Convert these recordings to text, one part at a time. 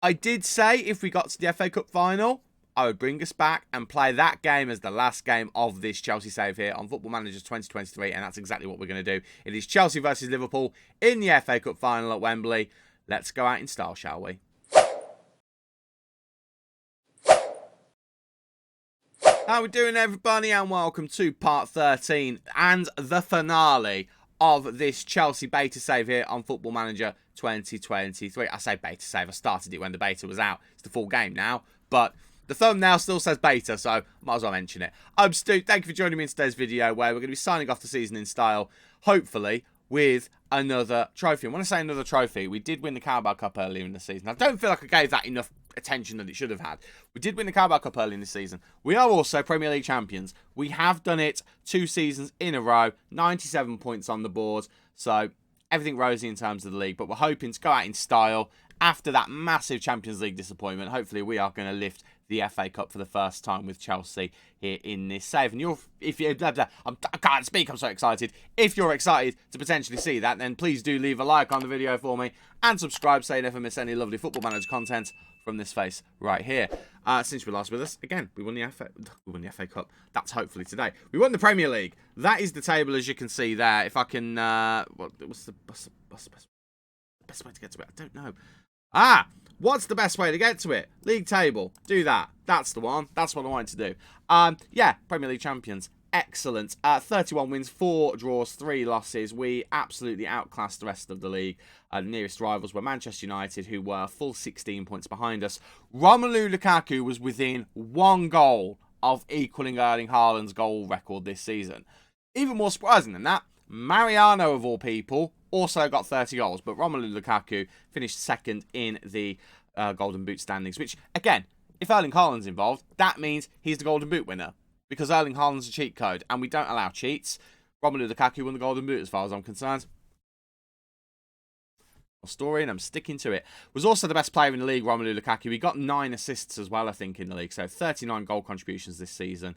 I did say if we got to the FA Cup final, I would bring us back and play that game as the last game of this Chelsea save here on Football Manager 2023, and that's exactly what we're going to do. It is Chelsea versus Liverpool in the FA Cup final at Wembley. Let's go out in style, shall we? How we doing, everybody, and welcome to part 13 and the finale of this Chelsea beta save here on Football Manager 2023. I say beta save, I started it when the beta was out. It's the full game now, but the thumbnail still says beta, so might as well mention it. I'm Stu, thank you for joining me in today's video where we're going to be signing off the season in style, hopefully with another trophy. And when I say another trophy, we did win the Carabao Cup earlier in the season. I don't feel like I gave that enough attention that it should have had. We did win the Carabao Cup early in the season. We are also Premier League champions. We have done it 2 seasons in a row, 97 points on the board, so everything rosy in terms of the league, but we're hoping to go out in style after that massive Champions League disappointment. Hopefully we are going to lift the FA Cup for the first time with Chelsea here in this save. And I can't speak, I'm so excited. If you're excited to potentially see that, then please do leave a like on the video for me and subscribe so you never miss any lovely Football Manager content from this face right here. Since you were last with us, again, we won the FA Cup. That's hopefully today. We won the Premier League. That is the table, as you can see there. If I can, what's the best way to get to it? I don't know. What's the best way to get to it? League table. Do that. That's the one. That's what I wanted to do. Yeah, Premier League champions. Excellent. 31 wins, 4 draws, 3 losses. We absolutely outclassed the rest of the league. The nearest rivals were Manchester United, who were full 16 points behind us. Romelu Lukaku was within 1 goal of equaling Erling Haaland's goal record this season. Even more surprising than that, Mariano, of all people, also got 30 goals, but Romelu Lukaku finished second in the Golden Boot standings, which, again, if Erling Haaland's involved, that means he's the Golden Boot winner, because Erling Haaland's a cheat code, and we don't allow cheats. Romelu Lukaku won the Golden Boot as far as I'm concerned. Story, and I'm sticking to it. Was also the best player in the league, Romelu Lukaku. He got 9 assists as well, I think, in the league, so 39 goal contributions this season.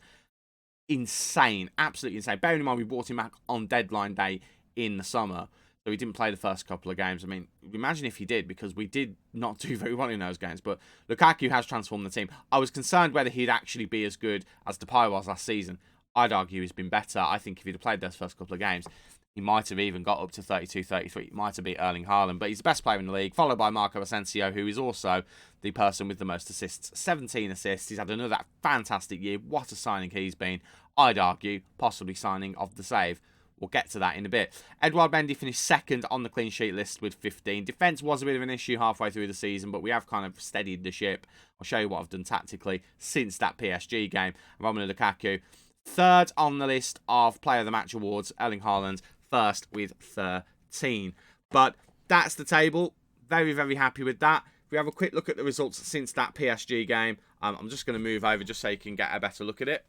Insane, absolutely insane. Bearing in mind we brought him back on deadline day in the summer, so he didn't play the first couple of games. I mean, imagine if he did, because we did not do very well in those games. But Lukaku has transformed the team. I was concerned whether he'd actually be as good as Depay was last season. I'd argue he's been better. I think if he'd have played those first couple of games, he might have even got up to 32, 33. He might have beat Erling Haaland, but he's the best player in the league, followed by Marco Asensio, who is also the person with the most assists. 17 assists. He's had another fantastic year. What a signing he's been. I'd argue, possibly signing of the save. We'll get to that in a bit. Edouard Mendy finished second on the clean sheet list with 15. Defence was a bit of an issue halfway through the season, but we have kind of steadied the ship. I'll show you what I've done tactically since that PSG game. Romelu Lukaku, third on the list of Player of the Match awards. Erling Haaland, first with 13. But that's the table. Very, very happy with that. If we have a quick look at the results since that PSG game, I'm just going to move over just so you can get a better look at it.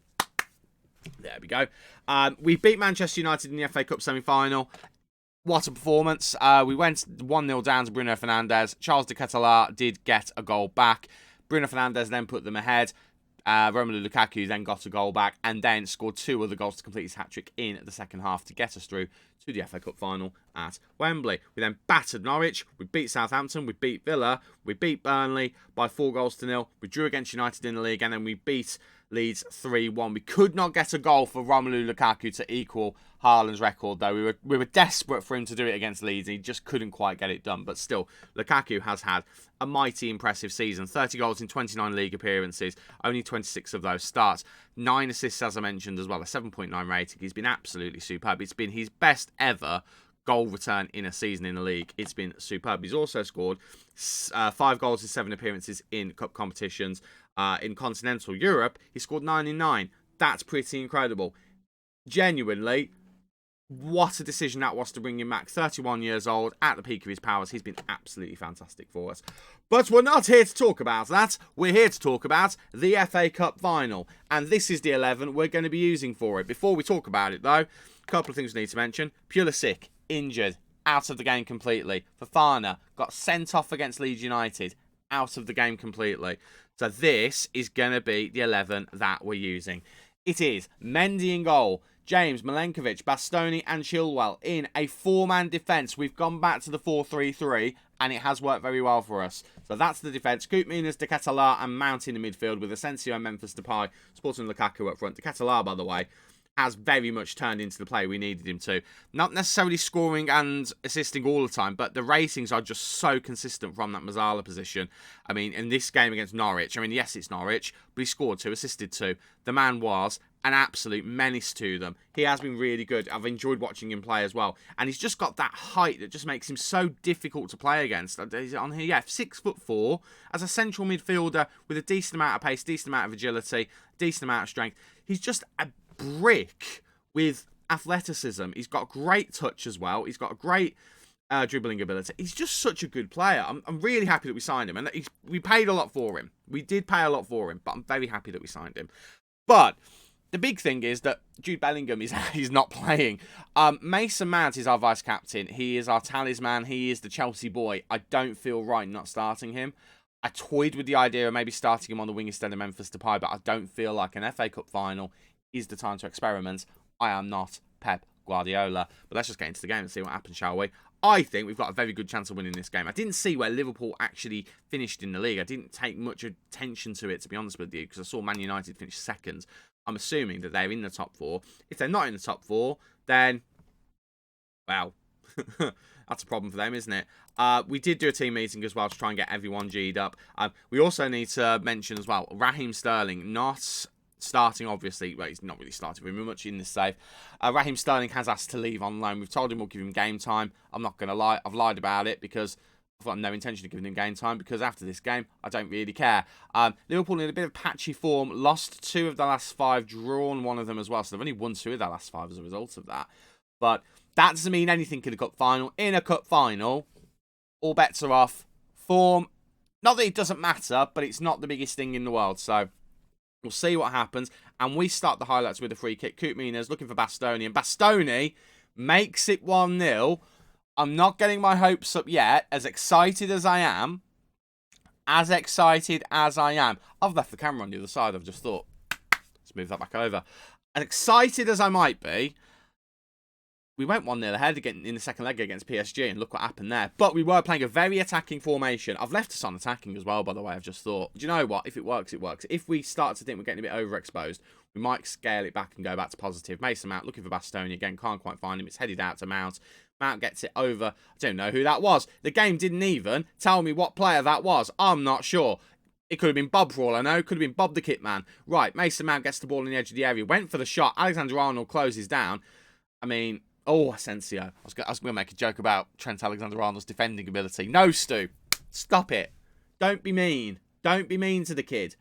There we go. We beat Manchester United in the FA Cup semi-final. What a performance. We went 1-0 down to Bruno Fernandes. Charles de Ketelaere did get a goal back. Bruno Fernandes then put them ahead. Romelu Lukaku then got a goal back and then scored 2 other goals to complete his hat-trick in the second half to get us through to the FA Cup final at Wembley. We then battered Norwich. We beat Southampton. We beat Villa. We beat Burnley by 4-0. We drew against United in the league, and then we beat Leeds 3-1. We could not get a goal for Romelu Lukaku to equal Haaland's record, though. We were desperate for him to do it against Leeds, and he just couldn't quite get it done. But still, Lukaku has had a mighty impressive season. 30 goals in 29 league appearances, only 26 of those starts. 9 assists, as I mentioned, as well, a 7.9 rating. He's been absolutely superb. It's been his best ever goal return in a season in the league. It's been superb. He's also scored 5 goals in 7 appearances in cup competitions. In continental Europe, he scored 9 in 9. That's pretty incredible. Genuinely, what a decision that was to bring him back. 31 years old, at the peak of his powers. He's been absolutely fantastic for us. But we're not here to talk about that. We're here to talk about the FA Cup final. And this is the 11 we're going to be using for it. Before we talk about it, though, a couple of things we need to mention. Pulisic, injured, out of the game completely. Fofana got sent off against Leeds United, out of the game completely. So this is going to be the 11 that we're using. It is Mendy in goal, James, Milenkovic, Bastoni and Chilwell in a 4-man defence. We've gone back to the 4-3-3 and it has worked very well for us. So that's the defence. Koopmeiners, De Ketelaere and Mount in the midfield with Asensio and Memphis Depay supporting Lukaku up front. De Ketelaere, by the way, has very much turned into the player we needed him to. Not necessarily scoring and assisting all the time, but the ratings are just so consistent from that Mazzala position. I mean, in this game against Norwich, I mean, yes, it's Norwich, but he scored 2, assisted 2. The man was an absolute menace to them. He has been really good. I've enjoyed watching him play as well. And he's just got that height that just makes him so difficult to play against. He's on here, yeah, 6'4", as a central midfielder with a decent amount of pace, decent amount of agility, decent amount of strength. He's just a brick with athleticism. He's got great touch as well. He's got a great dribbling ability. He's just such a good player. I'm really happy that we signed him. And we paid a lot for him. We did pay a lot for him, but I'm very happy that we signed him. But the big thing is that Jude Bellingham he's not playing. Mason Mount is our vice-captain. He is our talisman. He is the Chelsea boy. I don't feel right not starting him. I toyed with the idea of maybe starting him on the wing instead of Memphis Depay, but I don't feel like an FA Cup final is the time to experiment. I am not Pep Guardiola. But let's just get into the game and see what happens, shall we? I think we've got a very good chance of winning this game. I didn't see where Liverpool actually finished in the league. I didn't take much attention to it, to be honest with you, because I saw Man United finish second. I'm assuming that they're in the top 4. If they're not in the top 4, then, well, that's a problem for them, isn't it? We did do a team meeting as well to try and get everyone G'd up. We also need to mention as well, Raheem Sterling not starting, obviously. Well, he's not really starting very much in this save. Raheem Sterling has asked to leave on loan. We've told him we'll give him game time. I'm not going to lie. I've lied about it because I've got no intention of giving him game time, because after this game, I don't really care. Liverpool in a bit of patchy form. Lost 2 of the last 5. Drawn 1 of them as well. So they've only won 2 of their last 5 as a result of that. But that doesn't mean anything in a cup final. In a cup final, all bets are off. Form, not that it doesn't matter, but it's not the biggest thing in the world. So we'll see what happens. And we start the highlights with a free kick. Koopmeiners looking for Bastoni. And Bastoni makes it 1-0. I'm not getting my hopes up yet. As excited as I am. I've left the camera on the other side. I've just thought, let's move that back over. As excited as I might be, we went 1-0 ahead again in the second leg against PSG, and look what happened there. But we were playing a very attacking formation. I've left us on attacking as well, by the way. I've just thought, do you know what? If it works, it works. If we start to think we're getting a bit overexposed, we might scale it back and go back to positive. Mason Mount looking for Bastoni again. Can't quite find him. It's headed out to Mount. Mount gets it over. I don't know who that was. The game didn't even tell me what player that was. I'm not sure. It could have been Bob for all I know. It could have been Bob the Kit Man. Right, Mason Mount gets the ball in the edge of the area. Went for the shot. Alexander-Arnold closes down. I mean, oh, Asensio. I was going to make a joke about Trent Alexander-Arnold's defending ability. No, Stu. Stop it. Don't be mean. Don't be mean to the kid.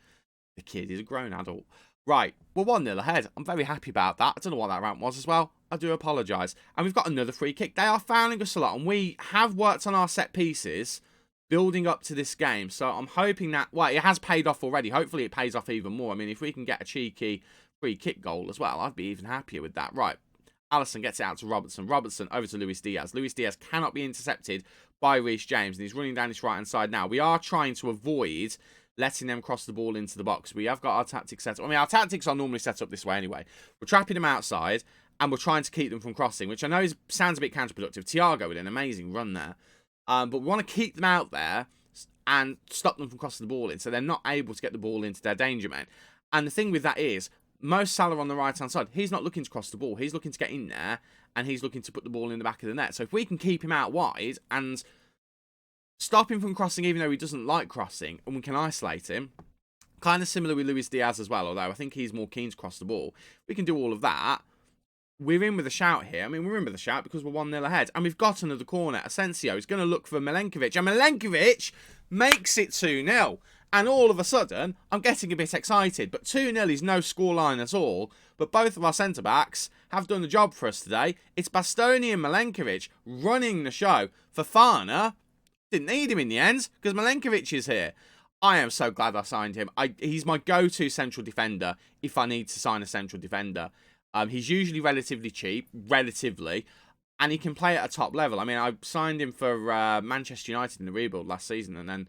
The kid is a grown adult. Right, we're 1-0 ahead. I'm very happy about that. I don't know what that rant was as well. I do apologise. And we've got another free kick. They are fouling us a lot, and we have worked on our set pieces building up to this game. So I'm hoping that, well, it has paid off already. Hopefully it pays off even more. I mean, if we can get a cheeky free kick goal as well, I'd be even happier with that. Right, Alisson gets it out to Robertson. Robertson over to Luis Diaz. Luis Diaz cannot be intercepted by Reece James, and he's running down his right-hand side now. We are trying to avoid letting them cross the ball into the box. We have got our tactics set up. I mean, our tactics are normally set up this way anyway. We're trapping them outside, and we're trying to keep them from crossing, which I know sounds a bit counterproductive. Thiago with an amazing run there. But we want to keep them out there and stop them from crossing the ball in, so they're not able to get the ball into their danger man. And the thing with that is, Mo Salah on the right-hand side, he's not looking to cross the ball. He's looking to get in there, and he's looking to put the ball in the back of the net. So if we can keep him out wide and stop him from crossing, even though he doesn't like crossing, and we can isolate him, kind of similar with Luis Diaz as well, although I think he's more keen to cross the ball. We can do all of that. We're in with a shout here. I mean, we're in with a shout because we're 1-0 ahead. And we've got another corner. Asensio is going to look for Milenkovic. And Milenkovic makes it 2-0. And all of a sudden, I'm getting a bit excited. But 2-0 is no scoreline at all. But both of our centre-backs have done the job for us today. It's Bastoni and Milenkovic running the show. Fofana didn't need him in the end because Milenkovic is here. I am so glad I signed him. He's my go-to central defender if I need to sign a central defender. He's usually relatively cheap, and he can play at a top level. I mean, I signed him for Manchester United in the rebuild last season, and then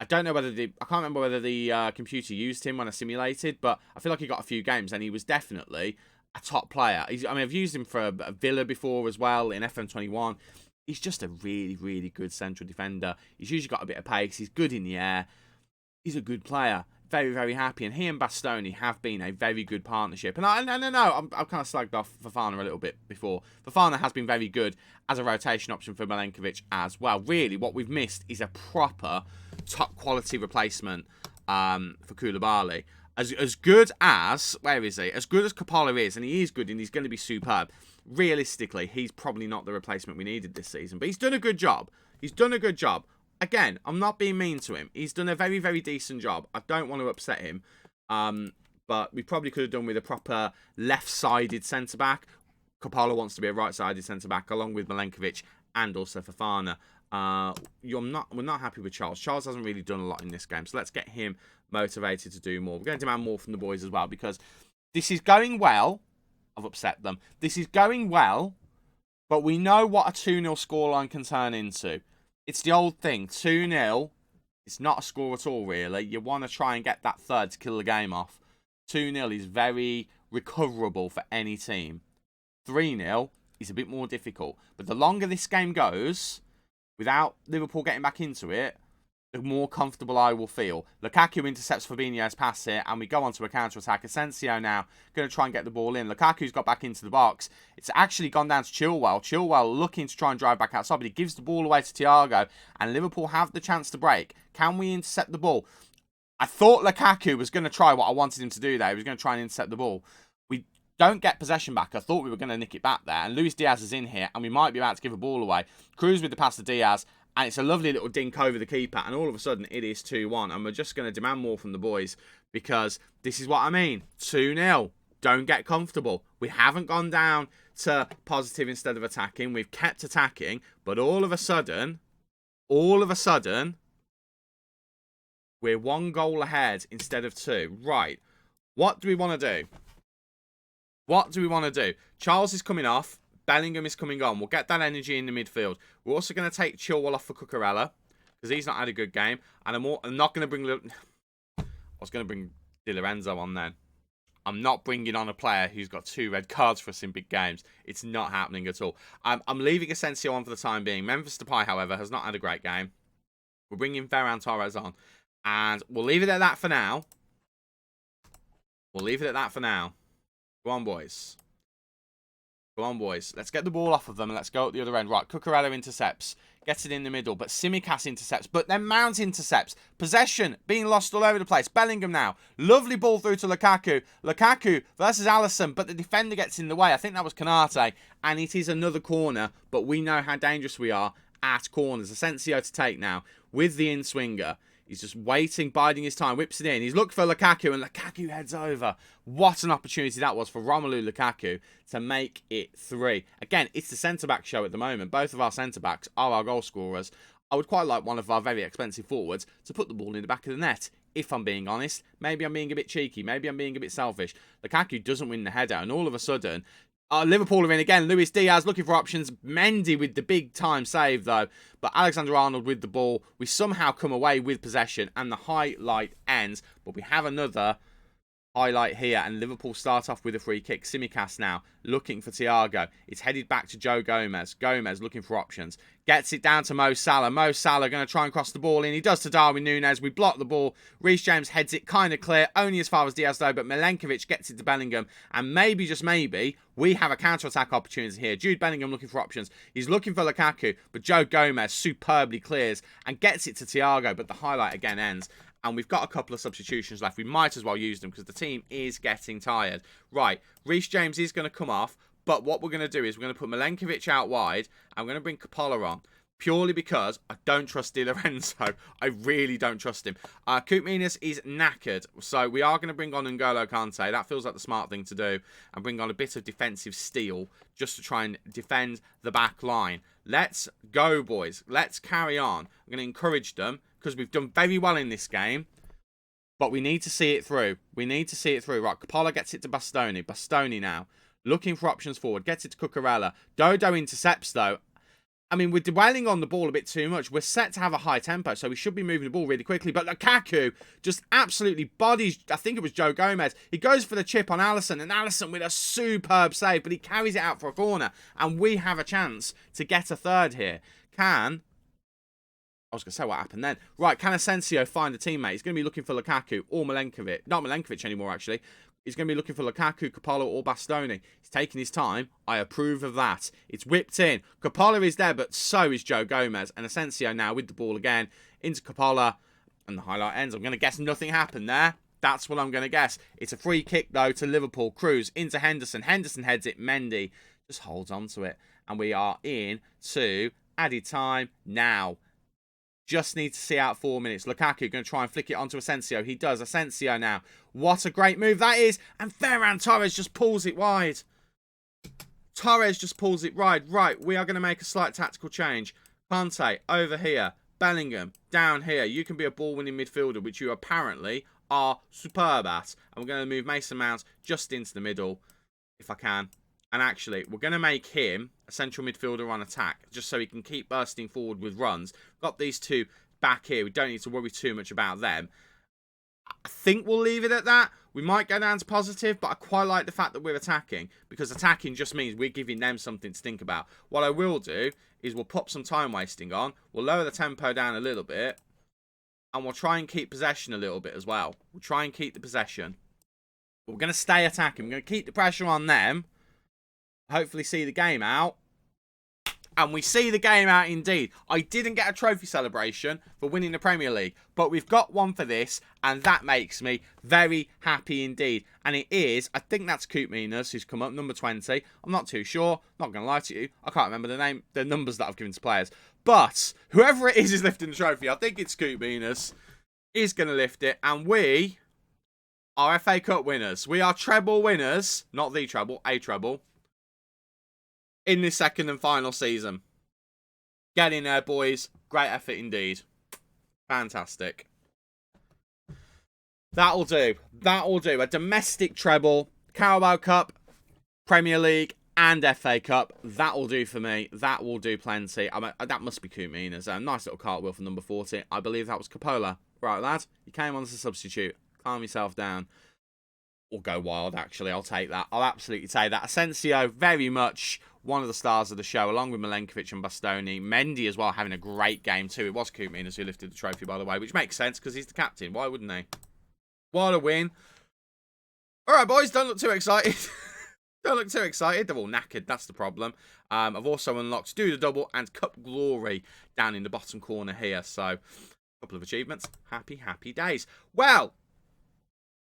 I don't know whether I can't remember whether the computer used him when I simulated, but I feel like he got a few games, and he was definitely a top player. I mean, I've used him for a Villa before as well in FM21. He's just a really, really good central defender. He's usually got a bit of pace. He's good in the air. He's a good player. Very, very happy. And he and Bastoni have been a very good partnership. And I've kind of slagged off Fofana a little bit before. Fofana has been very good as a rotation option for Milenkovic as well. Really, what we've missed is a proper top quality replacement for Koulibaly. As good as, where is he? As good as Coppola is, and he is good and he's going to be superb, realistically, he's probably not the replacement we needed this season. But he's done a good job. He's done a good job. Again, I'm not being mean to him. He's done a very, very decent job. I don't want to upset him. But we probably could have done with a proper left-sided centre-back. Coppola wants to be a right-sided centre-back, along with Milenkovic and also Fofana. We're not happy with Charles. Charles hasn't really done a lot in this game, so let's get him motivated to do more. We're going to demand more from the boys as well, because this is going well. I've upset them. This is going well, but we know what a 2-0 scoreline can turn into. It's the old thing, 2-0. It's not a score at all, really. You want to try and get that third to kill the game off. 2-0 is very recoverable for any team. 3-0 is a bit more difficult. But the longer this game goes, without Liverpool getting back into it, the more comfortable I will feel. Lukaku intercepts Fabinho's pass here, and we go on to a counter-attack. Asensio now going to try and get the ball in. Lukaku's got back into the box. It's actually gone down to Chilwell. Chilwell looking to try and drive back outside, but he gives the ball away to Thiago, and Liverpool have the chance to break. Can we intercept the ball? I thought Lukaku was going to try what I wanted him to do there. He was going to try and intercept the ball. We don't get possession back. I thought we were going to nick it back there, and Luis Diaz is in here, and we might be about to give a ball away. Cruz with the pass to Diaz, and it's a lovely little dink over the keeper. And all of a sudden, it is 2-1. And we're just going to demand more from the boys, because this is what I mean. 2-0. Don't get comfortable. We haven't gone down to positive instead of attacking. We've kept attacking. But all of a sudden, we're 1 goal ahead instead of 2. Right. What do we want to do? What do we want to do? Charles is coming off. Bellingham is coming on. We'll get that energy in the midfield. We're also going to take Chilwell off for Cucurella, because he's not had a good game. And I'm not going to bring... I was going to bring Di Lorenzo on then. I'm not bringing on a player who's got 2 red cards for us in big games. It's not happening at all. I'm leaving Asensio on for the time being. Memphis Depay, however, has not had a great game. We're bringing Ferran Torres on. And we'll leave it at that for now. Go on, boys. Let's get the ball off of them and let's go at the other end. Right, Cucurella intercepts. Gets it in the middle, but Tsimikas intercepts. But then Mount intercepts. Possession being lost all over the place. Bellingham now. Lovely ball through to Lukaku. Lukaku versus Alisson, but the defender gets in the way. I think that was Konate. And it is another corner, but we know how dangerous we are at corners. Asensio to take now with the in-swinger. He's just waiting, biding his time, whips it in. He's looking for Lukaku, and Lukaku heads over. What an opportunity that was for Romelu Lukaku to make it 3. Again, it's the centre-back show at the moment. Both of our centre-backs are our goal scorers. I would quite like one of our very expensive forwards to put the ball in the back of the net. If I'm being honest, maybe I'm being a bit cheeky. Maybe I'm being a bit selfish. Lukaku doesn't win the header, and all of a sudden... Liverpool are in again. Luis Diaz looking for options. Mendy with the big time save though. But Alexander-Arnold with the ball. We somehow come away with possession and the highlight ends. But we have another highlight here. And Liverpool start off with a free kick. Tsimikas now looking for Thiago. It's headed back to Joe Gomez. Gomez looking for options. Gets it down to Mo Salah. Mo Salah going to try and cross the ball in. He does to Darwin Núñez. We block the ball. Reece James heads it kind of clear. Only as far as Diaz though. But Milenkovic gets it to Bellingham. And maybe, just maybe, we have a counter-attack opportunity here. Jude Bellingham looking for options. He's looking for Lukaku. But Joe Gomez superbly clears and gets it to Thiago. But the highlight again ends. And we've got a couple of substitutions left. We might as well use them because the team is getting tired. Right, Reece James is going to come off. But what we're going to do is we're going to put Milenkovic out wide. And we're going to bring Coppola on. Purely because I don't trust Di Lorenzo. I really don't trust him. Koopmenis is knackered. So we are going to bring on N'Golo Kante. That feels like the smart thing to do. And bring on a bit of defensive steel. Just to try and defend the back line. Let's go, boys. Let's carry on. I'm going to encourage them. Because we've done very well in this game. But we need to see it through. Right, Coppola gets it to Bastoni. Bastoni now. Looking for options forward. Gets it to Cucurella. Dodo intercepts, though. I mean, we're dwelling on the ball a bit too much. We're set to have a high tempo, so we should be moving the ball really quickly. But Lukaku just absolutely bodies, I think it was Joe Gomez. He goes for the chip on Alisson, and Alisson with a superb save, but he carries it out for a corner. And we have a chance to get a third here. I was going to say what happened then. Right, can Asensio find a teammate? He's going to be looking for Lukaku or Milenkovic. Not Milenkovic anymore, actually. He's going to be looking for Lukaku, Coppola or Bastoni. He's taking his time. I approve of that. It's whipped in. Coppola is there, but so is Joe Gomez. And Asensio now with the ball again into Coppola. And the highlight ends. I'm going to guess nothing happened there. That's what I'm going to guess. It's a free kick, though, to Liverpool. Cruz into Henderson. Henderson heads it. Mendy just holds on to it. And we are in to added time now. Just need to see out 4 minutes. Lukaku going to try and flick it onto Asensio. He does. Asensio now. What a great move that is. And Ferran Torres just pulls it wide. Torres just pulls it wide. Right, we are going to make a slight tactical change. Kante over here. Bellingham down here. You can be a ball-winning midfielder, which you apparently are superb at. And we're going to move Mason Mount just into the middle, if I can. And actually, we're going to make him a central midfielder on attack, just so he can keep bursting forward with runs. Got these two back here. We don't need to worry too much about them. I think we'll leave it at that. We might go down to positive, but I quite like the fact that we're attacking, because attacking just means we're giving them something to think about. What I will do is we'll pop some time wasting on. We'll lower the tempo down a little bit, and we'll try and keep possession a little bit as well. We'll try and keep the possession. But we're going to stay attacking. We're going to keep the pressure on them. Hopefully see the game out. And we see the game out indeed. I didn't get a trophy celebration for winning the Premier League, but we've got one for this, and that makes me very happy indeed. And it is, I think that's Coop Minas who's come up, number 20. I'm not too sure. Not going to lie to you. I can't remember the numbers that I've given to players. But whoever it is lifting the trophy, I think it's Coop Minas, is going to lift it. And we are FA Cup winners. We are treble winners. Not the treble, a treble. In this second and final season. Get in there, boys. Great effort indeed. Fantastic. That'll do. That'll do. A domestic treble, Carabao Cup, Premier League, and FA Cup. That'll do for me. That will do plenty. I mean, that must be Kumina's. Nice little cartwheel for number 40. I believe that was Coppola. Right, lad. You came on as a substitute. Calm yourself down. Or go wild, actually. I'll take that. I'll absolutely take that. Asensio, very much one of the stars of the show, along with Milenkovic and Bastoni. Mendy as well, having a great game too. It was Coop Minas who lifted the trophy, by the way, which makes sense because he's the captain. Why wouldn't he? What a win. All right, boys, don't look too excited. Don't look too excited. They're all knackered. That's the problem. I've also unlocked Do the Double and Cup Glory down in the bottom corner here. So, a couple of achievements. Happy, happy days. Well,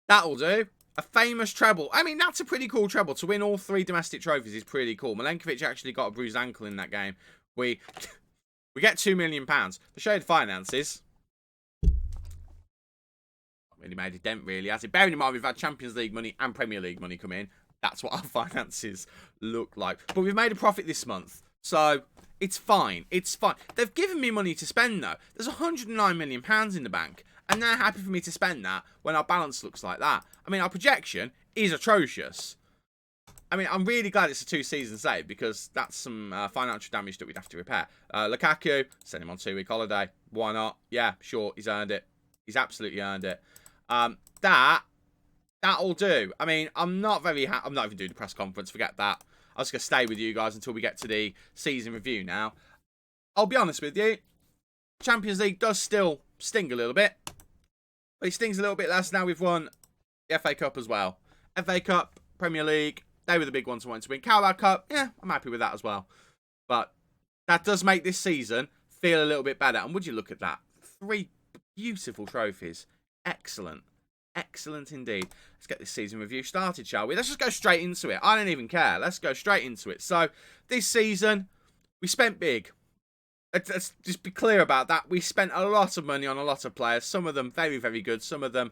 that'll do. A famous treble. I mean, that's a pretty cool treble. To win all 3 domestic trophies is pretty cool. Milenkovic actually got a bruised ankle in that game. We get £2 million. To show you the finances. Not really made a dent, really, has it? Bearing in mind, we've had Champions League money and Premier League money come in. That's what our finances look like. But we've made a profit this month. So, it's fine. It's fine. They've given me money to spend, though. There's £109 million in the bank. And they're happy for me to spend that when our balance looks like that. I mean, our projection is atrocious. I mean, I'm really glad it's a 2-season save because that's some financial damage that we'd have to repair. Lukaku, send him on 2-week holiday. Why not? Yeah, sure, he's earned it. He's absolutely earned it. That'll do. I mean, I'm not even doing the press conference. Forget that. I'm just going to stay with you guys until we get to the season review now. I'll be honest with you. Champions League does still sting a little bit. But it stings a little bit less now we've won the FA Cup as well. FA Cup, Premier League, they were the big ones I wanted to win. Carabao Cup, yeah, I'm happy with that as well. But that does make this season feel a little bit better. And would you look at that? 3 beautiful trophies. Excellent. Excellent indeed. Let's get this season review started, shall we? Let's just go straight into it. I don't even care. Let's go straight into it. So, this season, we spent big. Let's just be clear about that. We spent a lot of money on a lot of players. Some of them very, very good. Some of them,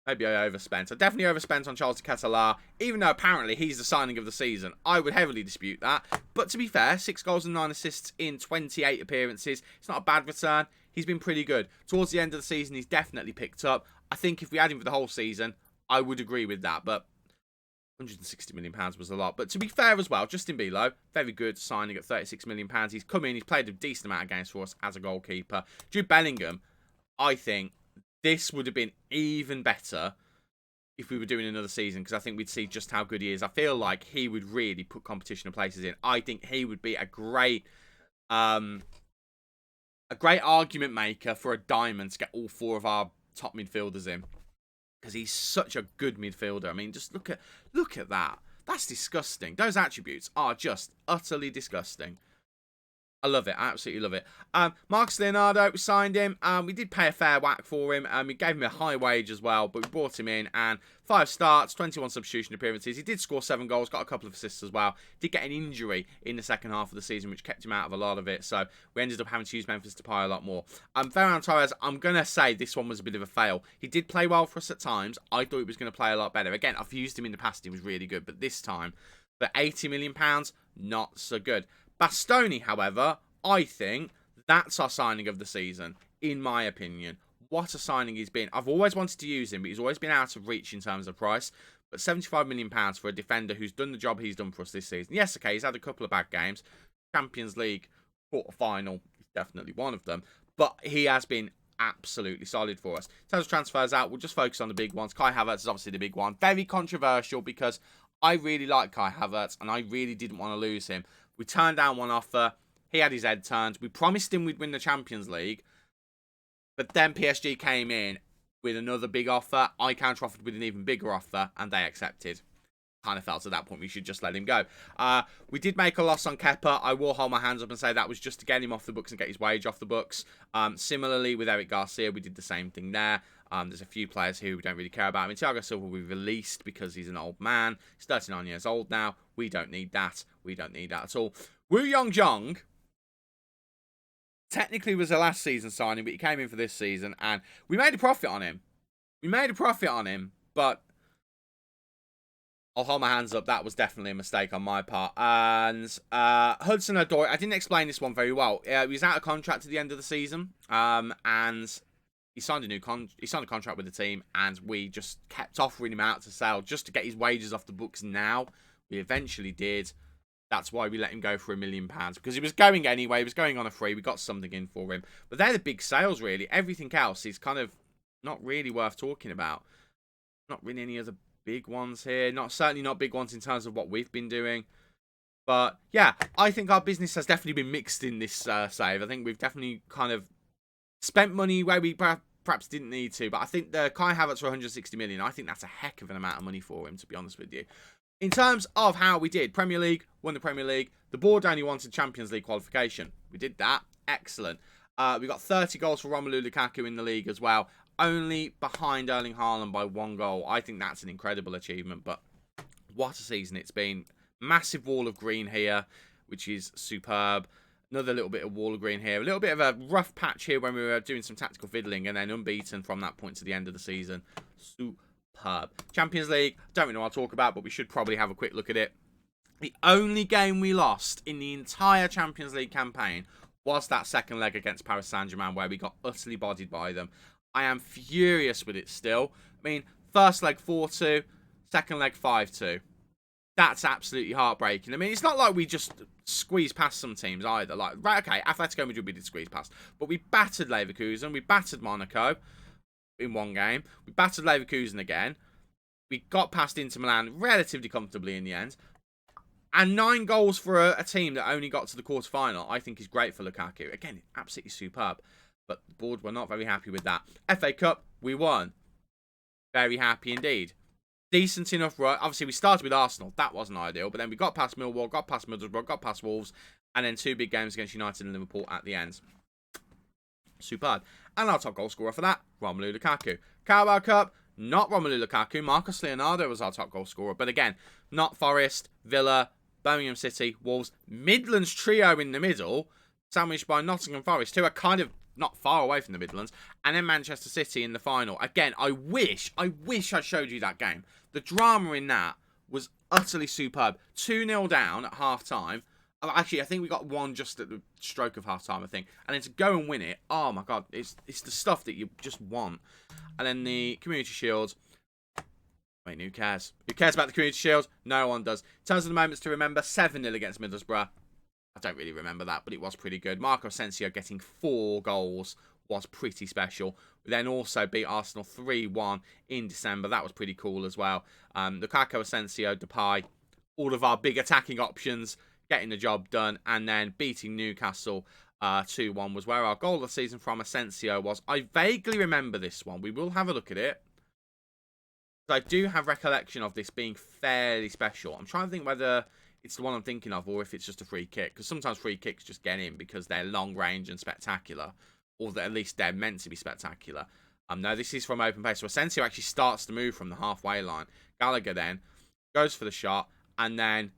maybe I overspent. I definitely overspent on Charles Catala, even though apparently he's the signing of the season. I would heavily dispute that. But to be fair, 6 goals and 9 assists in 28 appearances. It's not a bad return. He's been pretty good. Towards the end of the season, he's definitely picked up. I think if we had him for the whole season, I would agree with that. But £160 million was a lot. But to be fair as well, Justin Bielow, very good signing at £36 million. He's come in, he's played a decent amount of games for us as a goalkeeper. Jude Bellingham, I think this would have been even better if we were doing another season, because I think we'd see just how good he is. I feel like he would really put competition and places in. I think he would be a great argument maker for a diamond to get all 4 of our top midfielders in, because he's such a good midfielder. I mean, just look at that. That's disgusting. Those attributes are just utterly disgusting. I love it. I absolutely love it. Marcus Leonardo, we signed him. We did pay a fair whack for him. We gave him a high wage as well, but we brought him in. And 5 starts, 21 substitution appearances. He did score 7 goals, got a couple of assists as well. Did get an injury in the second half of the season, which kept him out of a lot of it. So we ended up having to use Memphis Depay a lot more. Ferran Torres, I'm going to say this one was a bit of a fail. He did play well for us at times. I thought he was going to play a lot better. Again, I've used him in the past. He was really good. But this time, for £80 million, not so good. Bastoni, however, I think that's our signing of the season, in my opinion. What a signing he's been. I've always wanted to use him, but he's always been out of reach in terms of price. But £75 million for a defender who's done the job he's done for us this season. Yes, okay, he's had a couple of bad games. Champions League quarter-final is definitely one of them. But he has been absolutely solid for us. In terms of transfers out, we'll just focus on the big ones. Kai Havertz is obviously the big one. Very controversial because I really like Kai Havertz and I really didn't want to lose him. We turned down one offer. He had his head turned. We promised him we'd win the Champions League. But then PSG came in with another big offer. I counter-offered with an even bigger offer, and they accepted. Kind of felt at that point we should just let him go. We did make a loss on Kepa. I will hold my hands up and say that was just to get him off the books and get his wage off the books. Similarly, with Eric Garcia, we did the same thing there. There's a few players who we don't really care about. I mean, Thiago Silva we released because he's an old man. He's 39 years old now. We don't need that. We don't need that at all. Woo Young-jung technically was a last season signing, but he came in for this season, and we made a profit on him. But I'll hold my hands up. That was definitely a mistake on my part. And Hudson-Odoi, I didn't explain this one very well. He was out of contract at the end of the season, and he signed a contract with the team, and we just kept offering him out to sell just to get his wages off the books now. We eventually did. That's why we let him go for £1 million, because he was going anyway. He was going on a free. We got something in for him. But they're the big sales, really. Everything else is kind of not really worth talking about. Not really any other big ones here. Certainly not big ones in terms of what we've been doing. But yeah, I think our business has definitely been mixed in this save. I think we've definitely kind of spent money where we perhaps didn't need to. But I think the Kai Havertz for £160 million, I think that's a heck of an amount of money for him, to be honest with you. In terms of how we did, Premier League, won the Premier League. The board only wanted Champions League qualification. We did that. Excellent. We got 30 goals for Romelu Lukaku in the league as well. Only behind Erling Haaland by 1 goal. I think that's an incredible achievement, but what a season it's been. Massive wall of green here, which is superb. Another little bit of wall of green here. A little bit of a rough patch here when we were doing some tactical fiddling, and then unbeaten from that point to the end of the season. Superb. Champions League, don't really know what I'll talk about, but we should probably have a quick look at it. The only game we lost in the entire Champions League campaign was that second leg against Paris Saint-Germain, where we got utterly bodied by them. I am furious with it still. I mean, first leg 4-2, second leg 5-2. That's absolutely heartbreaking. I mean, it's not like we just squeezed past some teams either. Like, right, okay, Atletico Madrid we did squeeze past, but we battered Leverkusen, we battered Monaco in one game. We battered Leverkusen again. We got past Inter Milan relatively comfortably in the end. And 9 goals for a team that only got to the quarter-final, I think is great for Lukaku. Again, absolutely superb. But the board were not very happy with that. FA Cup, we won. Very happy indeed. Decent enough run. Obviously, we started with Arsenal. That wasn't ideal. But then we got past Millwall, got past Middlesbrough, got past Wolves. And then 2 big games against United and Liverpool at the end. Superb. And our top goal scorer for that, Romelu Lukaku. Carabao Cup, not Romelu Lukaku. Marcus Leonardo was our top goal scorer. But again, not Forest, Villa, Birmingham City, Wolves. Midlands trio in the middle, sandwiched by Nottingham Forest, who are kind of not far away from the Midlands. And then Manchester City in the final. Again, I wish I showed you that game. The drama in that was utterly superb. 2-0 down at half-time. Actually, I think we got 1 just at the stroke of half-time, I think. And then to go and win it, oh my God, it's the stuff that you just want. And then the Community Shield, Wait, who cares? Who cares about the Community Shield? No one does. In terms of the moments to remember, 7-0 against Middlesbrough. I don't really remember that, but it was pretty good. Marco Asensio getting 4 goals was pretty special. We then also beat Arsenal 3-1 in December. That was pretty cool as well. Lukaku, Asensio, Depay, all of our big attacking options getting the job done. And then beating Newcastle 2-1 was where our goal of the season from Asensio was. I vaguely remember this one. We will have a look at it. I do have recollection of this being fairly special. I'm trying to think whether it's the one I'm thinking of or if it's just a free kick. Because sometimes free kicks just get in because they're long range and spectacular. Or that at least they're meant to be spectacular. No, this is from open play. So Asensio actually starts to move from the halfway line. Gallagher then goes for the shot. And then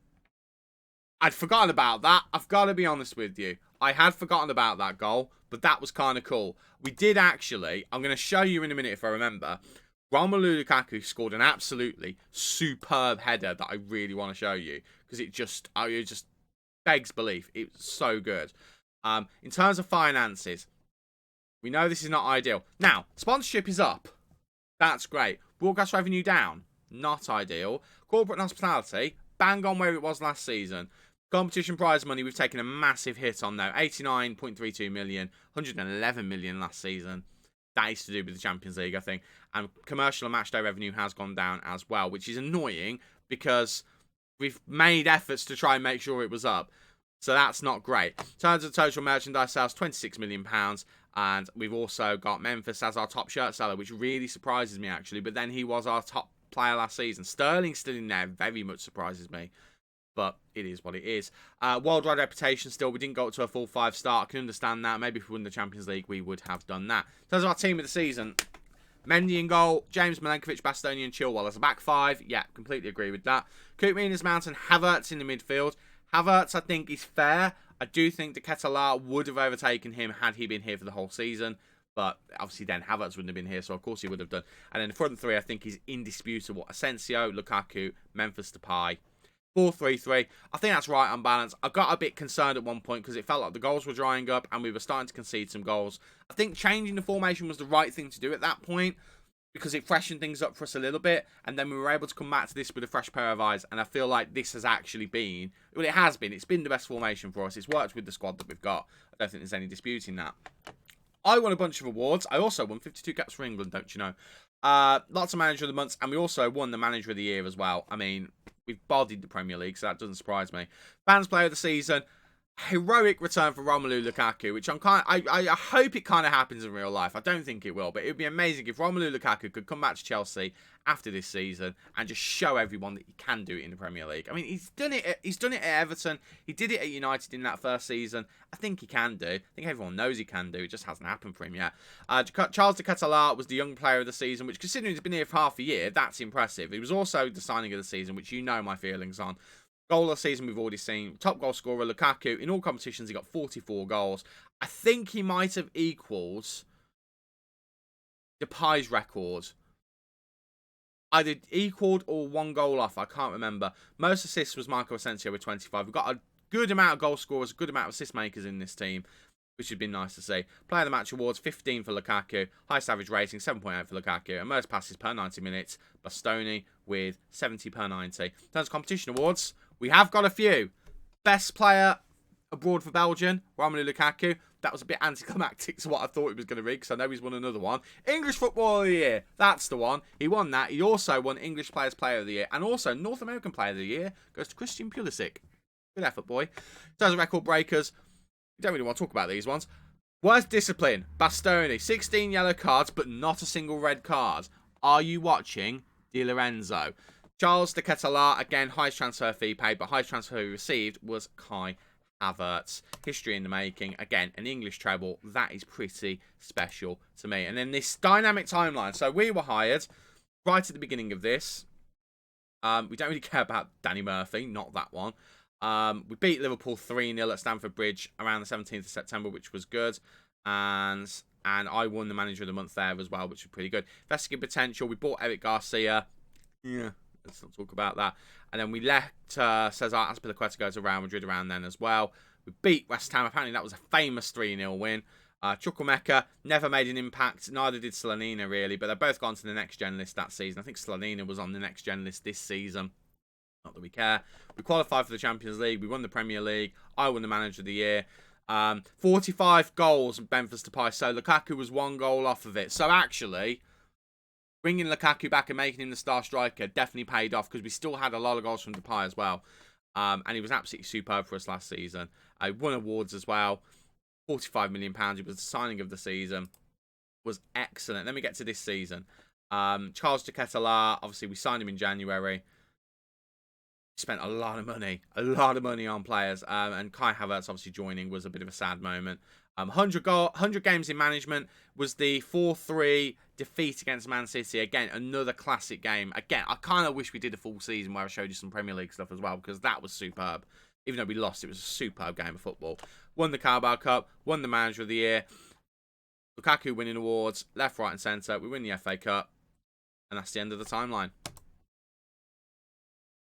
I'd forgotten about that. I've got to be honest with you. I had forgotten about that goal. But that was kind of cool. We did actually, I'm going to show you in a minute if I remember. Romelu Lukaku scored an absolutely superb header that I really want to show you. Because it just begs belief. It's so good. In terms of finances, we know this is not ideal. Now, sponsorship is up. That's great. Broadcast revenue down. Not ideal. Corporate and hospitality, bang on where it was last season. Competition prize money, we've taken a massive hit on now. 89.32 million, 111 million last season. That is to do with the Champions League, I think. And commercial and matchday revenue has gone down as well, which is annoying because we've made efforts to try and make sure it was up. So that's not great. In terms of total merchandise sales, £26 million. And we've also got Memphis as our top shirt seller, which really surprises me, actually. But then he was our top player last season. Sterling's still in there. Very much surprises me. But it is what it is. Worldwide reputation still. We didn't go up to a full 5-star. I can understand that. Maybe if we won the Champions League, we would have done that. In terms of our team of the season, Mendy in goal, James Milenkovic, Bastoni and Chilwell as a back 5. Yeah, completely agree with that. Koopmeiners Mountain, Havertz in the midfield. Havertz, I think, is fair. I do think that Ketelaere would have overtaken him had he been here for the whole season. But obviously then Havertz wouldn't have been here, so of course he would have done. And then the front 3, I think, is indisputable. Asensio, Lukaku, Memphis Depay. 4-3-3. I think that's right on balance. I got a bit concerned at one point because it felt like the goals were drying up and we were starting to concede some goals. I think changing the formation was the right thing to do at that point because it freshened things up for us a little bit, and then we were able to come back to this with a fresh pair of eyes, and I feel like this has actually been, well, it has been, it's been the best formation for us. It's worked with the squad that we've got. I don't think there's any disputing that. I won a bunch of awards. I also won 52 caps for England, don't you know? Lots of Manager of the Months, and we also won the Manager of the Year as well. I mean, we've bodied the Premier League, so that doesn't surprise me. Fans Player of the Season. Heroic return for Romelu Lukaku, which I hope it kind of happens in real life. I don't think it will, but it would be amazing if Romelu Lukaku could come back to Chelsea after this season and just show everyone that he can do it in the Premier League. I mean, he's done it. He's done it at Everton. He did it at United in that first season. I think he can do. I think everyone knows he can do. It just hasn't happened for him yet. Charles de Ketelaere was the Young Player of the Season, which, considering he's been here for half a year, that's impressive. He was also the signing of the season, which you know my feelings on. Goal of the season we've already seen. Top goal scorer, Lukaku. In all competitions, he got 44 goals. I think he might have equaled Depay's record. Either equaled or 1 goal off. I can't remember. Most assists was Marco Asensio with 25. We've got a good amount of goal scorers, a good amount of assist makers in this team, which would be nice to see. Player of the Match awards, 15 for Lukaku. Highest average rating, 7.8 for Lukaku. And most passes per 90 minutes, Bastoni with 70 per 90. In terms of competition awards, we have got a few. Best player abroad for Belgium, Romelu Lukaku. That was a bit anticlimactic to what I thought it was going to be, because I know he's won another one. English Footballer of the Year. That's the one. He won that. He also won English Players Player of the Year. And also North American Player of the Year goes to Christian Pulisic. Good effort, boy. In terms of record breakers, we don't really want to talk about these ones. Worst discipline, Bastoni. 16 yellow cards, but not a single red card. Are you watching Di Lorenzo? Charles de Ketelaere, again, highest transfer fee paid, but highest transfer fee received was Kai Havertz. History in the making. Again, an English treble. That is pretty special to me. And then this dynamic timeline. So we were hired right at the beginning of this. We don't really care about Danny Murphy. Not that one. We beat Liverpool 3-0 at Stamford Bridge around the 17th of September, which was good. And I won the Manager of the Month there as well, which was pretty good. Investigating potential. We bought Eric Garcia. Yeah. Let's not talk about that. And then we let Cesar Azpilicueta go to Real Madrid around then as well. We beat West Ham. Apparently that was a famous 3-0 win. Chukwuemeka never made an impact. Neither did Slanina, really. But they've both gone to the next-gen list that season. I think Slanina was on the next-gen list this season. Not that we care. We qualified for the Champions League. We won the Premier League. I won the Manager of the Year. 45 goals, Memphis Depay. So Lukaku was 1 goal off of it. So actually, bringing Lukaku back and making him the star striker definitely paid off because we still had a lot of goals from Depay as well. And he was absolutely superb for us last season. I won awards as well. £45 million. It was the signing of the season. Was excellent. Then we get to this season. Charles de Ketelaere, obviously we signed him in January. Spent a lot of money on players. And Kai Havertz obviously joining was a bit of a sad moment. 100 games in management was the 4-3 defeat against Man City. Again, another classic game. Again, I kind of wish we did a full season where I showed you some Premier League stuff as well because that was superb. Even though we lost, it was a superb game of football. Won the Carabao Cup, won the Manager of the Year. Lukaku winning awards, left, right and centre. We win the FA Cup. And that's the end of the timeline.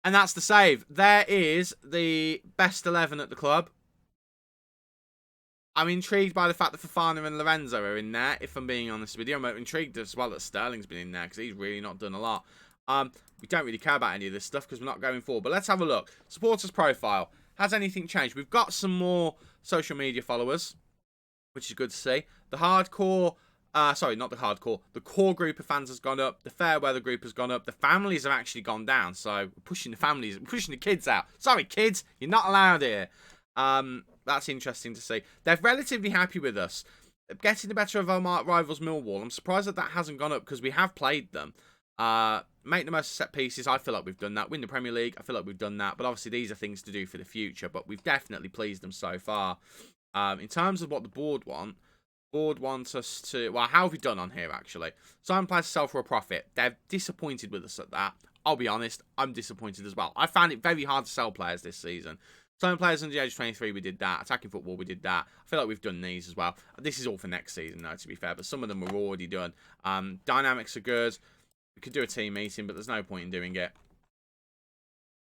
And that's the save. There is the best 11 at the club. I'm intrigued by the fact that Fofana and Lorenzo are in there, if I'm being honest with you. I'm intrigued as well that Sterling's been in there because he's really not done a lot. We don't really care about any of this stuff because we're not going forward. But let's have a look. Supporters profile. Has anything changed? We've got some more social media followers, which is good to see. The hardcore, sorry, not the hardcore. The core group of fans has gone up. The fair weather group has gone up. The families have actually gone down. So we're pushing the families, we're pushing the kids out. Sorry, kids, you're not allowed here. That's interesting to see. They're relatively happy with us. Getting the better of our rivals Millwall. I'm surprised that hasn't gone up because we have played them. Make the most of set pieces. I feel like we've done that. Win the Premier League. I feel like we've done that. But obviously these are things to do for the future. But we've definitely pleased them so far. In terms of what the board wants us to... Well, how have we done on here, actually? Sign players to sell for a profit. They're disappointed with us at that. I'll be honest. I'm disappointed as well. I found it very hard to sell players this season. Sign players under the age of 23, we did that. Attacking football, we did that. I feel like we've done these as well. This is all for next season, though, to be fair. But some of them were already done. Dynamics are good. We could do a team meeting, but there's no point in doing it.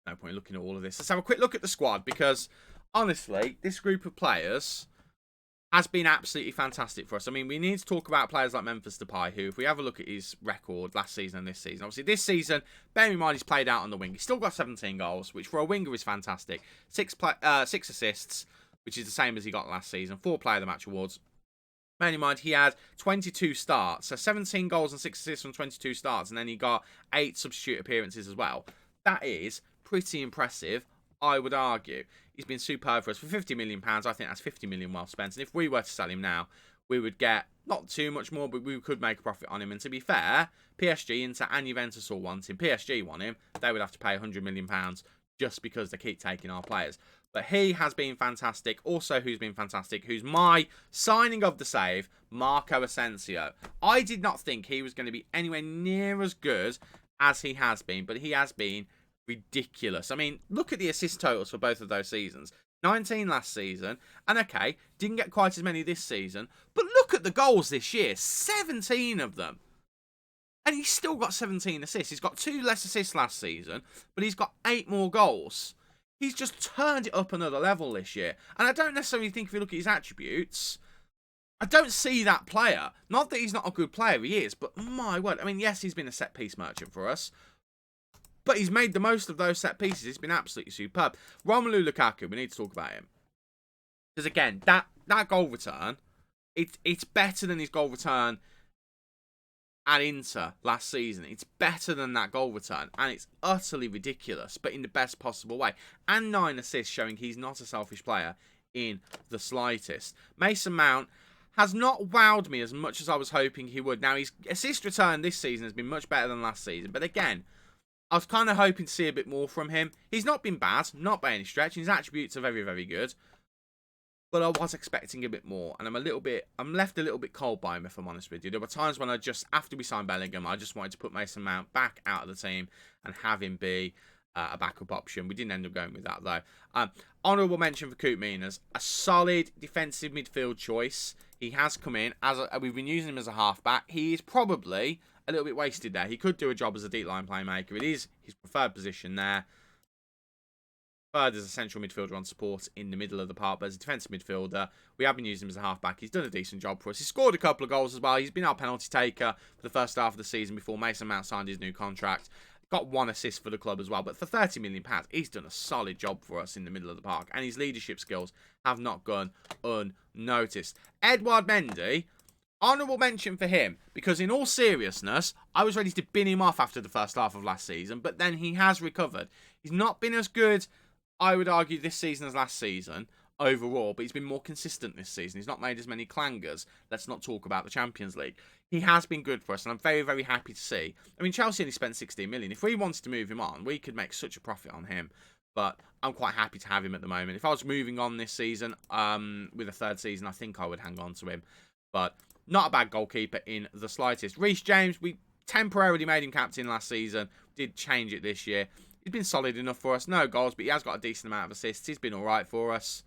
No point in looking at all of this. Let's have a quick look at the squad because, honestly, this group of players has been absolutely fantastic for us. I mean, we need to talk about players like Memphis Depay, who, if we have a look at his record last season and this season, obviously this season, bear in mind he's played out on the wing. He's still got 17 goals, which for a winger is fantastic. 6 assists, which is the same as he got last season. 4 Player of the Match awards. Bear in mind, he had 22 starts. So 17 goals and 6 assists from 22 starts. And then he got 8 substitute appearances as well. That is pretty impressive, I would argue. He's been superb for us. For £50 million, I think that's £50 million well spent. And if we were to sell him now, we would get not too much more, but we could make a profit on him. And to be fair, PSG, Inter and Juventus all want him. PSG want him. They would have to pay £100 million just because they keep taking our players. But he has been fantastic. Also, who's been fantastic, who's my signing of the save, Marco Asensio. I did not think he was going to be anywhere near as good as he has been, but he has been ridiculous. I mean, look at the assist totals for both of those seasons. 19 last season, and okay, didn't get quite as many this season, but look at the goals this year. 17 of them. And he's still got 17 assists. He's got 2 less assists last season, but he's got 8 more goals. He's just turned it up another level this year. And I don't necessarily think if you look at his attributes, I don't see that player. Not that he's not a good player, he is, but my word. I mean, yes, he's been a set-piece merchant for us, but he's made the most of those set pieces. It's been absolutely superb. Romelu Lukaku, we need to talk about him. Because again, that goal return, it's better than his goal return at Inter last season. It's better than that goal return. And it's utterly ridiculous, but in the best possible way. And 9 assists, showing he's not a selfish player in the slightest. Mason Mount has not wowed me as much as I was hoping he would. Now, his assist return this season has been much better than last season. But again, I was kind of hoping to see a bit more from him. He's not been bad, not by any stretch. His attributes are very, very good. But I was expecting a bit more. And I'm left a little bit cold by him, if I'm honest with you. There were times when after we signed Bellingham, I just wanted to put Mason Mount back out of the team and have him be a backup option. We didn't end up going with that, though. Honourable mention for Coop Minas. A solid defensive midfield choice. He has come in. We've been using him as a half-back. He is probably a little bit wasted there. He could do a job as a deep line playmaker. It is his preferred position there. Third as a central midfielder on support in the middle of the park, but as a defensive midfielder, we have been using him as a half-back. He's done a decent job for us. He's scored a couple of goals as well. He's been our penalty taker for the first half of the season before Mason Mount signed his new contract. Got 1 assist for the club as well, but for £30 million, he's done a solid job for us in the middle of the park, and his leadership skills have not gone unnoticed. Edouard Mendy, honourable mention for him, because in all seriousness, I was ready to bin him off after the first half of last season, but then he has recovered. He's not been as good, I would argue, this season as last season overall, but he's been more consistent this season. He's not made as many clangers. Let's not talk about the Champions League. He has been good for us, and I'm very, very happy to see. I mean, Chelsea only spent 16 million. If we wanted to move him on, we could make such a profit on him. But I'm quite happy to have him at the moment. If I was moving on this season, with a third season, I think I would hang on to him. But not a bad goalkeeper in the slightest. Reece James, we temporarily made him captain last season. Did change it this year. He's been solid enough for us. No goals, but he has got a decent amount of assists. He's been all right for us.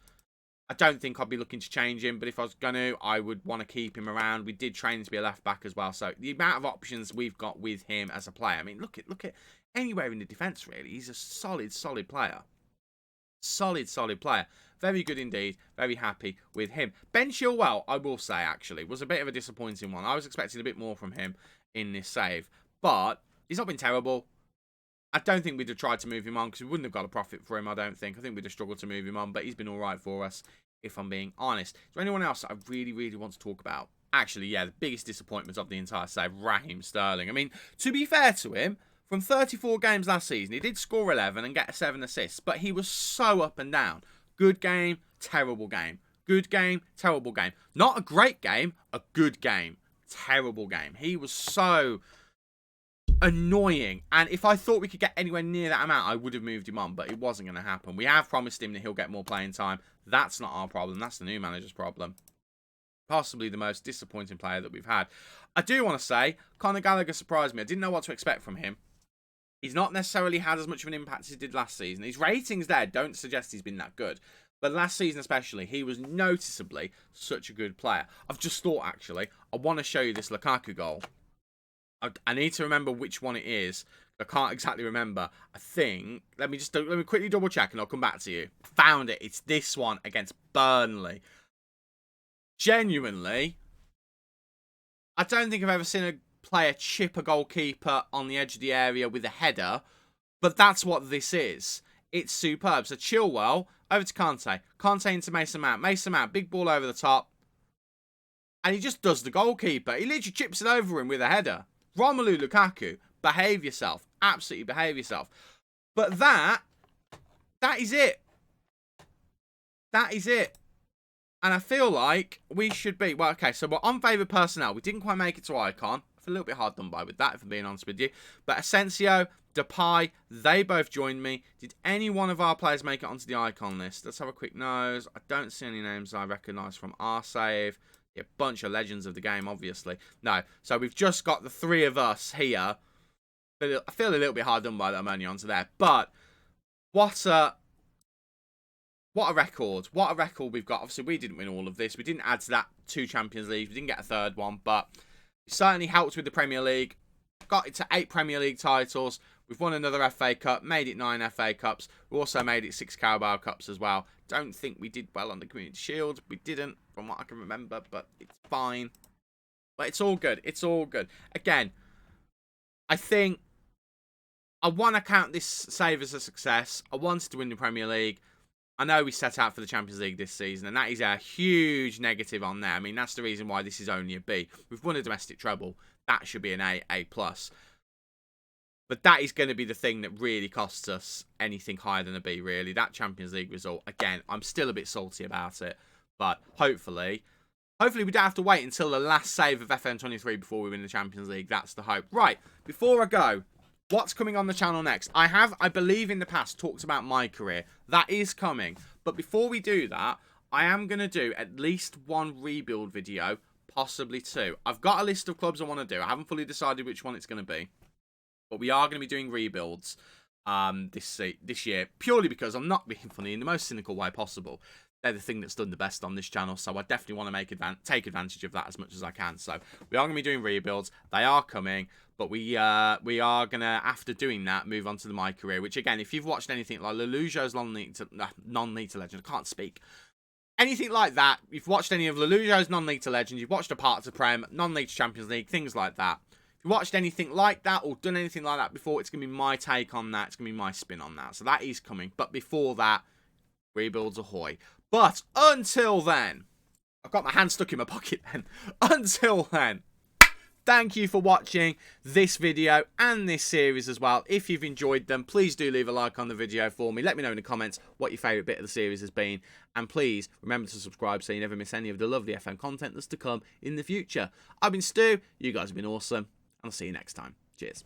I don't think I'd be looking to change him, but if I was going to, I would want to keep him around. We did train him to be a left-back as well, so the amount of options we've got with him as a player, I mean, look at anywhere in the defence, really. He's a solid player. Solid player. Very good indeed. Very happy with him. Ben Chilwell, I will say, actually, was a bit of a disappointing one. I was expecting a bit more from him in this save, but he's not been terrible. I don't think we'd have tried to move him on because we wouldn't have got a profit for him, I don't think. I think we'd have struggled to move him on, but he's been all right for us, if I'm being honest. Is there anyone else that I really, really want to talk about? Actually, yeah, the biggest disappointment of the entire save, Raheem Sterling. I mean, to be fair to him, from 34 games last season, he did score 11 and get 7 assists, but he was so up and down. Good game, terrible game. Good game, terrible game. Not a great game, a good game. Terrible game. He was so annoying, and if I thought we could get anywhere near that amount, I would have moved him on, but it wasn't going to happen. We have promised him that he'll get more playing time. That's not our problem. That's the new manager's problem. Possibly the most disappointing player that we've had. I do want to say, Conor Gallagher surprised me. I didn't know what to expect from him. He's not necessarily had as much of an impact as he did last season. His ratings there don't suggest he's been that good. But last season especially, he was noticeably such a good player. I've just thought, actually, I want to show you this Lukaku goal. I need to remember which one it is. I can't exactly remember. I think, let me quickly double check and I'll come back to you. Found it. It's this one against Burnley. Genuinely, I don't think I've ever seen a player chip a goalkeeper on the edge of the area with a header, but that's what this is. It's superb. So Chilwell over to Kante. Kante into Mason Mount. Mason Mount, big ball over the top. And he just does the goalkeeper. He literally chips it over him with a header. Romelu Lukaku, behave yourself. Absolutely behave yourself. But that is it. That is it. And I feel like we should be... Well, okay, so we're on favoured personnel. We didn't quite make it to Icon. I feel a little bit hard done by with that, if I'm being honest with you. But Asensio, Depay, they both joined me. Did any one of our players make it onto the Icon list? Let's have a quick nose. I don't see any names I recognise from our save. A bunch of legends of the game, obviously. No, so we've just got the 3 of us here. I feel a little bit hard done by that I'm only onto there. But what a record. What a record we've got. Obviously, we didn't win all of this. We didn't add to that 2 Champions Leagues. We didn't get a third one. But it certainly helped with the Premier League. Got it to 8 Premier League titles. We've won another FA Cup. Made it 9 FA Cups. We also made it 6 Carabao Cups as well. Don't think we did well on the Community Shield. We didn't, from what I can remember. But it's fine. But it's all good. It's all good. Again, I think I want to count this save as a success. I wanted to win the Premier League. I know we set out for the Champions League this season, and that is a huge negative on there. I mean, that's the reason why this is only a B. We've won a domestic treble. That should be an A, A+. But that is going to be the thing that really costs us anything higher than a B, really. That Champions League result. Again, I'm still a bit salty about it. But hopefully we don't have to wait until the last save of FM23 before we win the Champions League. That's the hope. Right, before I go, what's coming on the channel next? I have, I believe in the past, talked about my career. That is coming. But before we do that, I am going to do at least 1 rebuild video, possibly 2. I've got a list of clubs I want to do. I haven't fully decided which one it's going to be. But we are going to be doing rebuilds this year, purely because I'm not being funny in the most cynical way possible. they're the thing that's done the best on this channel, so I definitely want to take advantage of that as much as I can. So we are going to be doing rebuilds. They are coming, but we are going to, after doing that, move on to the My Career, which, again, if you've watched anything like Lelujo's non-League to Legend, I can't speak. Anything like that, you've watched any of Lelujo's non-League to Legend, you've watched a part to Prem, non-League to Champions League, things like that. If you watched anything like that or done anything like that before, it's going to be my take on that. It's going to be my spin on that. So that is coming. But before that, rebuilds ahoy. But until then, I've got my hand stuck in my pocket then. Until then, thank you for watching this video and this series as well. If you've enjoyed them, please do leave a like on the video for me. Let me know in the comments what your favourite bit of the series has been. And please remember to subscribe so you never miss any of the lovely FM content that's to come in the future. I've been Stu. You guys have been awesome. And I'll see you next time. Cheers.